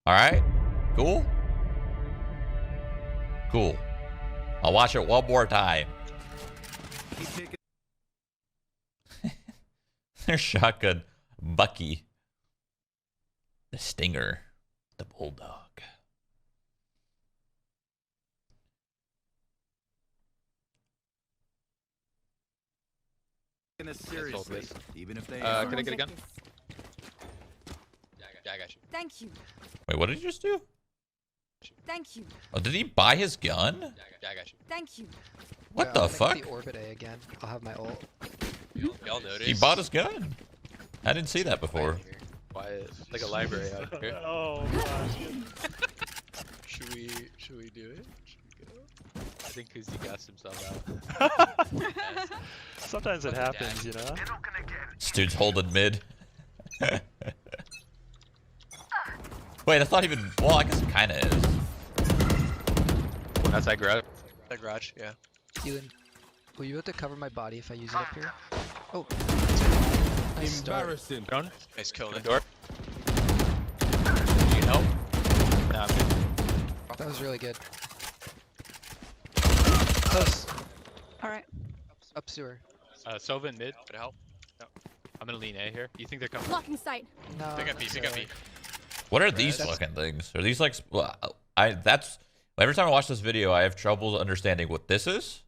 All right. Cool. Cool. I'll watch it one more time. There's shotgun. Bucky. The Stinger. The Bulldog. Seriously, even if they can I get a gun? Yeah, I got you. Thank you. Wait, what did he just do? Thank you. Oh, did he buy his gun? Yeah, I got you. Thank you. What the fuck? The orbit A again. I'll have my ult. Y'all notice? He bought his gun. I didn't see that before. Quiet, like a library out here. Oh gosh. Should we do it? Should we go? I think Kuzi gassed himself out. Sometimes it happens, you know. This dude's holding mid. Wait, I thought even. Well, I guess it kind of is. That's that garage. That garage, yeah. Keelan, will you be able to cover my body if I use it up here? Oh. Nice start. embarrassing. Drone. Nice kill in the door. Need help? Nah, I'm good. That was really good. Close. All right. Up sewer. Sova in mid. Could I help? No. I'm gonna lean A here. You think they're coming? Blocking sight. No. Pick up B, pick up B. What are these fucking things? Are these like? Well, that's every time I watch this video, I have trouble understanding what this is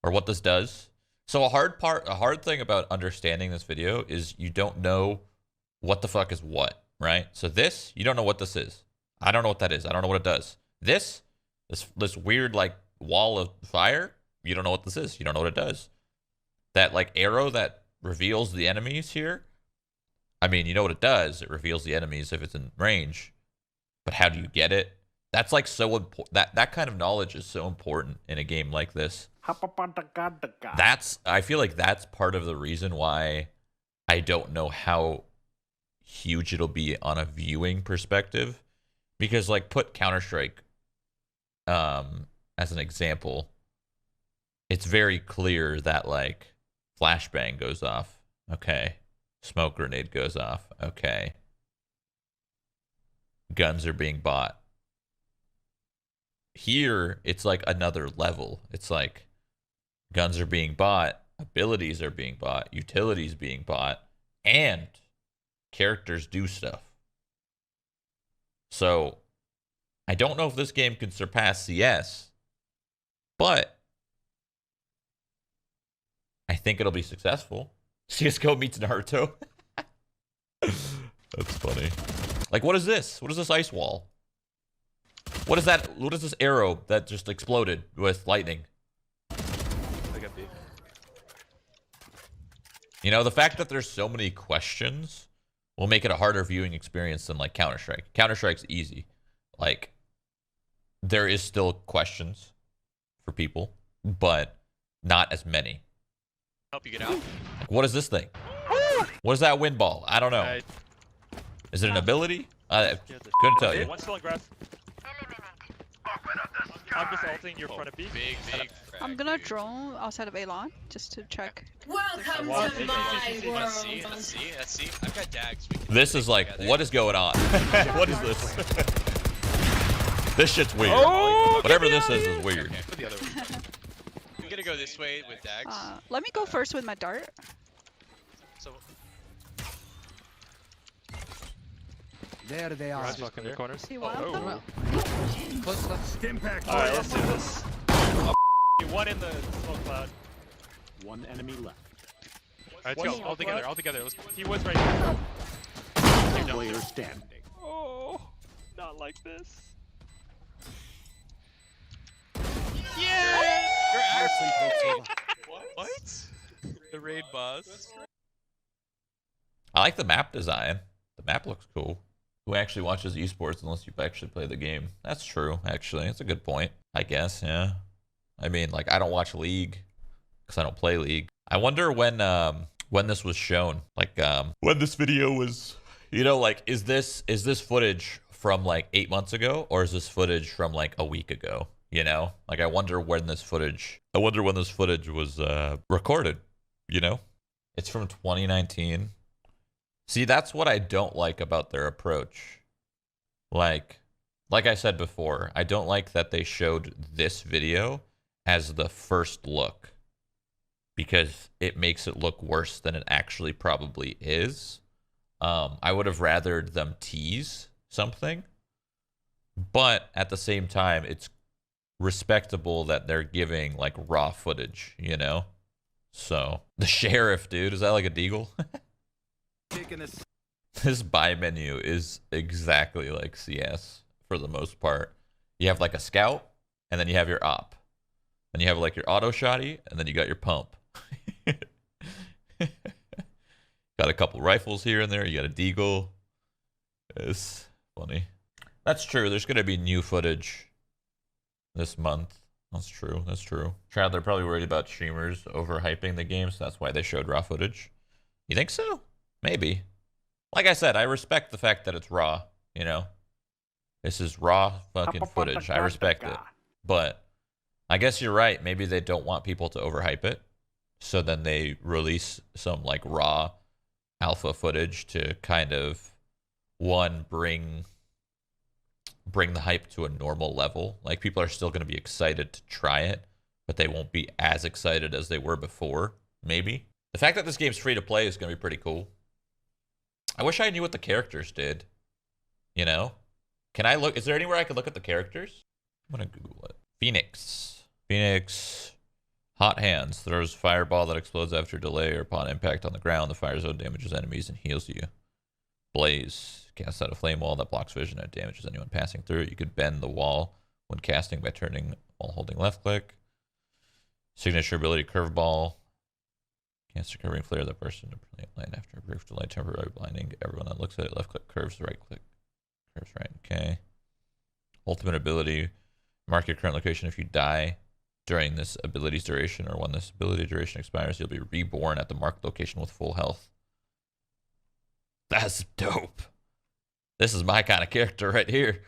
or what this does. So a hard thing about understanding this video is you don't know what the fuck is what, right? So this, you don't know what this is. I don't know what that is. I don't know what it does. This weird like wall of fire, you don't know what this is. You don't know what it does. That like arrow that reveals the enemies here. I mean, you know what it does. It reveals the enemies if it's in range. But how do you get it? That's like so important. That kind of knowledge is so important in a game like this. I feel like that's part of the reason why I don't know how huge it'll be on a viewing perspective. Because like put Counter-Strike as an example. It's very clear that like flashbang goes off. Okay. Smoke grenade goes off. Okay. Guns are being bought. Here, it's like another level. It's like guns are being bought, abilities are being bought, utilities being bought, and characters do stuff. So, I don't know if this game can surpass CS, but I think it'll be successful. CSGO meets Naruto. That's funny. Like, what is this? What is this ice wall? What is that? What is this arrow that just exploded with lightning? Pick up B. You know, the fact that there's so many questions will make it a harder viewing experience than like Counter-Strike. Counter-Strike's easy. Like, there is still questions for people, but not as many. Help you get out. Like, what is this thing? What is that wind ball? I don't know. Is it an ability? I couldn't tell you. One's still in grass. I'm just ulting your front of B. Big. I'm gonna drone outside of A-Lon just to check. Welcome Wow. to my Let's see, world. let's see, let's see. I've got dags. We can This is like, together. what is going on? What is this? This shit's weird. Oh, Whatever this is weird. Okay, put the other one. I'm gonna go this way with dags. Let me go first with my dart. So There they are. Guys walking in the corners. See one of Oh, them? Well. Close left. Impact. Alright, let's do this. One in the smoke cloud. One enemy left. alright, One let's go. All smoke together, cloud. all together. Let's go. He was right there. Player standing. Oh, not like this. Yeah! You're Nicely played, Sova. What? The raid boss. I like the map design. The map looks cool. Who actually watches esports unless you actually play the game? That's true, actually. That's a good point, I guess, yeah. I mean, like, I don't watch League because I don't play League. I wonder when this was shown. Like, when this video was, you know, like, is this footage from, like, 8 months ago? Or is this footage from, like, a week ago? You know? Like, I wonder when this footage was recorded, you know? It's from 2019. See, that's what I don't like about their approach. Like I said before, I don't like that they showed this video as the first look because it makes it look worse than it actually probably is. I would have rathered them tease something, but at the same time, it's respectable that they're giving like raw footage, you know? So the sheriff, dude, is that like a deagle? This buy menu is exactly like CS for the most part. You have like a scout, and then you have your op. Then you have like your auto shotty, and then you got your pump. Got a couple rifles here and there. You got a deagle. It's funny. That's true. There's going to be new footage this month. That's true. That's true. Shroud, they're probably worried about streamers overhyping the game, so that's why they showed raw footage. You think so? Maybe. Like I said, I respect the fact that it's raw, you know? This is raw fucking footage. I respect it. But I guess you're right. Maybe they don't want people to overhype it. So then they release some like raw alpha footage to kind of, one, bring the hype to a normal level. Like, people are still going to be excited to try it, but they won't be as excited as they were before, maybe. The fact that this game's free to play is going to be pretty cool. I wish I knew what the characters did. You know? Can I look? Is there anywhere I could look at the characters? I'm going to Google it. Phoenix. Hot Hands. Throws fireball that explodes after delay or upon impact on the ground. The fire zone damages enemies and heals you. Blaze. Casts out a flame wall that blocks vision and damages anyone passing through it. You could bend the wall when casting by turning while holding left click. Signature ability Curveball. Casts a curving flare that bursts into land after a brief delay, temporarily blinding everyone that looks at it. Left click curves, right click curves right. Okay. Ultimate ability. Mark your current location. If you die during this ability's duration or when this ability duration expires, you'll be reborn at the marked location with full health. That's dope. This is my kind of character right here.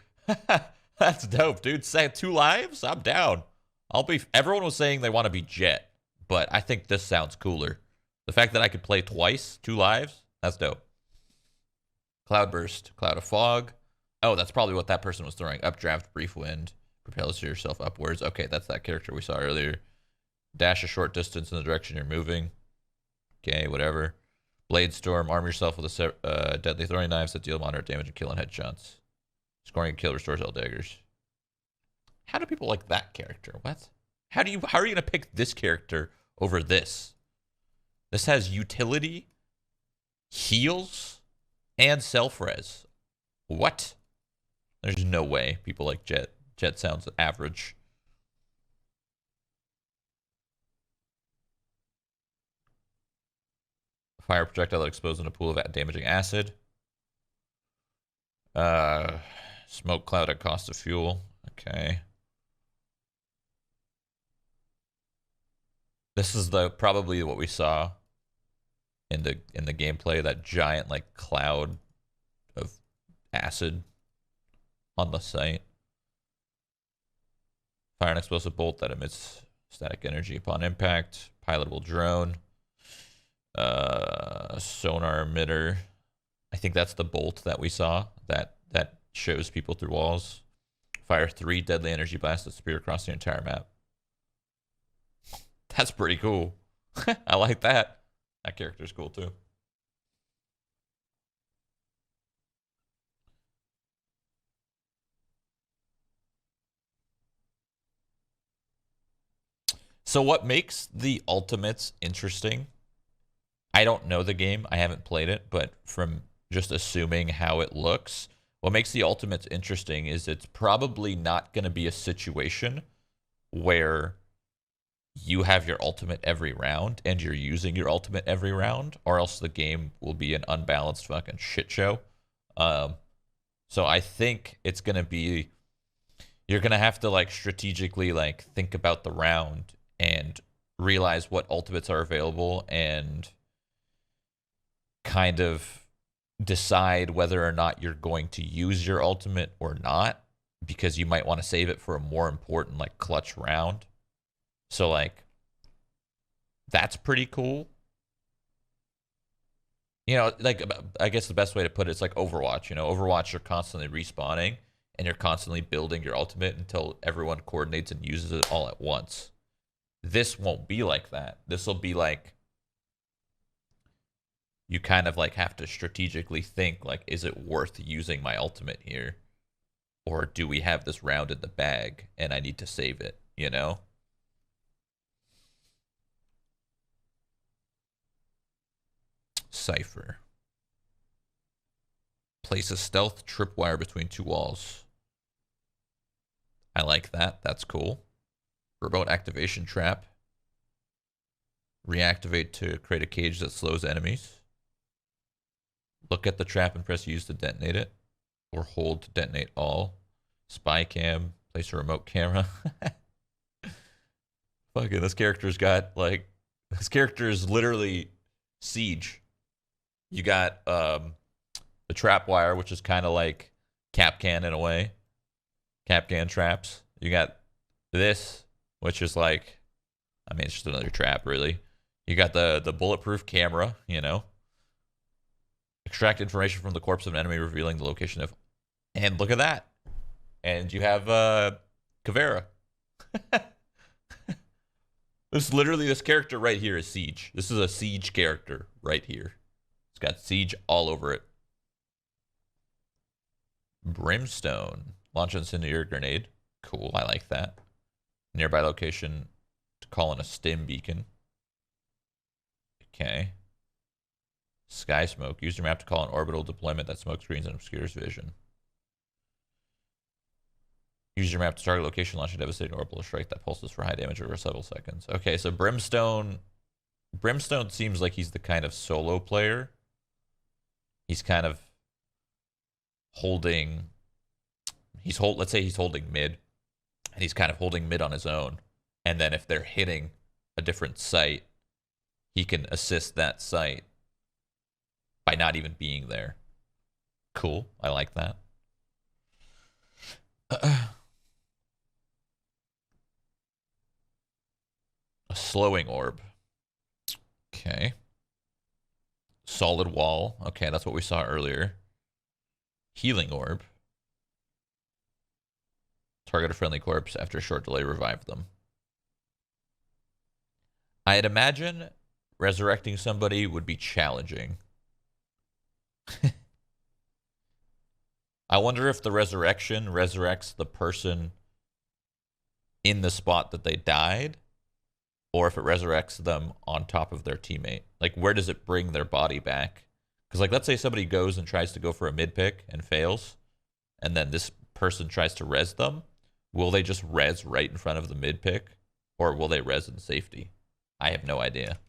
That's dope, dude. Say 2 lives? I'm down. Everyone was saying they want to be Jet, but I think this sounds cooler. The fact that I could play twice, 2 lives, that's dope. Cloudburst, Cloud of Fog. Oh, that's probably what that person was throwing. Updraft, Brief Wind. Propels yourself upwards. Okay, that's that character we saw earlier. Dash a short distance in the direction you're moving. Okay, whatever. Blade Storm, arm yourself with a deadly throwing knives that deal moderate damage and kill and headshots. Scoring a kill restores all daggers. How do people like that character? What? How are you gonna pick this character over this? This has utility, heals, and self-res. What? There's no way people like Jet. Jet sounds average. Fire projectile that explodes in a pool of damaging acid. Smoke cloud at cost of fuel. Okay. This is probably what we saw in the gameplay, that giant like cloud of acid on the site. Fire an explosive bolt that emits static energy upon impact. Pilotable drone. Sonar emitter. I think that's the bolt that we saw that shows people through walls. Fire 3 deadly energy blasts that spear across the entire map. That's pretty cool. I like that. That character's cool too. So what makes the ultimates interesting? I don't know the game. I haven't played it, but from just assuming how it looks, what makes the ultimates interesting is it's probably not going to be a situation where you have your ultimate every round and you're using your ultimate every round, or else the game will be an unbalanced fucking shit show. So I think it's going to be, you're going to have to like strategically like think about the round and realize what ultimates are available and kind of decide whether or not you're going to use your ultimate or not, because you might want to save it for a more important like clutch round. So like that's pretty cool. You know, like I guess the best way to put it is like Overwatch. You know, Overwatch, you're constantly respawning. and you're constantly building your ultimate until everyone coordinates and uses it all at once. This won't be like that. This will be like, you kind of like have to strategically think, like, is it worth using my ultimate here? Or do we have this round in the bag and I need to save it, you know? Cypher. Place a stealth tripwire between two walls. I like that. That's cool. Remote activation trap. Reactivate to create a cage that slows enemies. Look at the trap and press use to detonate it. Or hold to detonate all. Spy cam. Place a remote camera. Fucking, this character's got, like... This character is literally Siege. You got the trapwire, which is kind of like Capcan in a way. Capcan traps. You got this, which is like... I mean, it's just another trap, really. You got the bulletproof camera, you know. Extract information from the corpse of an enemy, revealing the location of... And look at that. And you have Kavera. This literally, this character right here is Siege. This is a Siege character right here. It's got Siege all over it. Brimstone. Launch an incendiary grenade. Cool, I like that. Nearby location to call in a stim beacon. Okay. Sky smoke. Use your map to call an orbital deployment that smoke screens and obscures vision. Use your map to target location, launch a devastating orbital strike that pulses for high damage over several seconds. Okay, so Brimstone seems like he's the kind of solo player. He's kind of holding... let's say he's holding mid, and he's kind of holding mid on his own. And then if they're hitting a different site, he can assist that site by not even being there. Cool. I like that. A slowing orb. Okay. Solid wall. Okay, that's what we saw earlier. Healing orb. Target a friendly corpse. After a short delay, revive them. I'd imagine resurrecting somebody would be challenging. I wonder if the resurrection resurrects the person in the spot that they died, or if it resurrects them on top of their teammate. Like, where does it bring their body back? Because, like, let's say somebody goes and tries to go for a mid pick and fails, and then this person tries to res them. Will they just res right in front of the mid pick, or will they res in safety? I have no idea.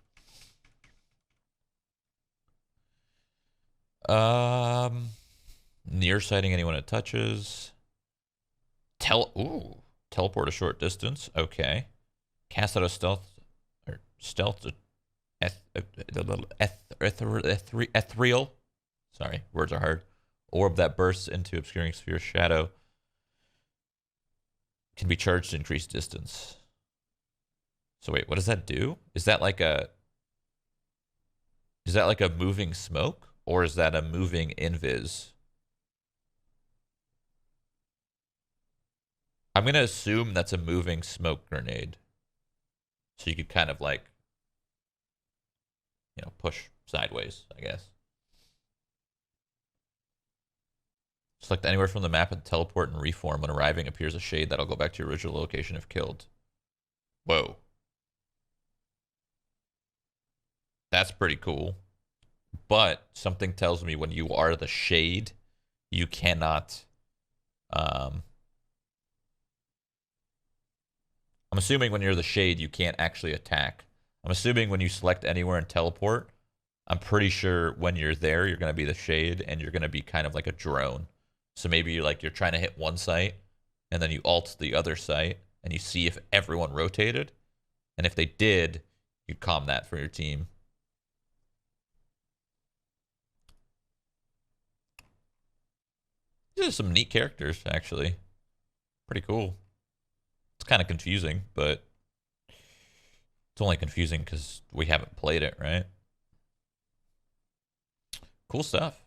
Near sighting anyone it touches. Teleport a short distance. Okay. Cast out a stealth ethereal. Sorry, words are hard. Orb that bursts into obscuring sphere shadow. Can be charged to increase distance. So wait, what does that do? Is that like a moving smoke, or is that a moving invis? I'm gonna assume that's a moving smoke grenade. So you could kind of like, you know, push sideways, I guess. Select anywhere from the map and teleport and reform. When arriving, appears a shade that'll go back to your original location if killed. Whoa. That's pretty cool. But something tells me when you are the shade, you cannot... I'm assuming when you're the shade, you can't actually attack. I'm assuming when you select anywhere and teleport, I'm pretty sure when you're there, you're going to be the shade, and you're going to be kind of like a drone. So maybe you're trying to hit one site, and then you ult the other site, and you see if everyone rotated. And if they did, you'd calm that for your team. These are some neat characters, actually. Pretty cool. It's kind of confusing, but it's only confusing because we haven't played it, right? Cool stuff.